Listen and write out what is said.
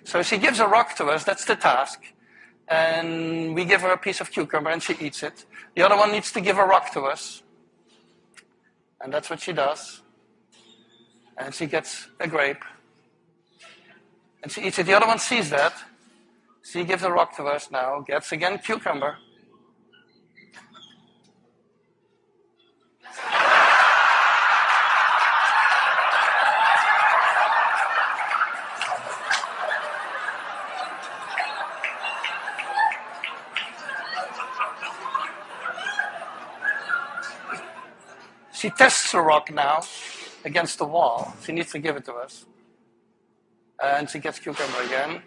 So she gives a rock to us, that's the task. And we give her a piece of cucumber and she eats it. The other one needs to give a rock to us. And that's what she does. And she gets a grape. And she eats it. The other one sees that. She gives a rock to us now, gets again cucumber. She tests the rock now against the wall. She needs to give it to us. And she gets cucumber again.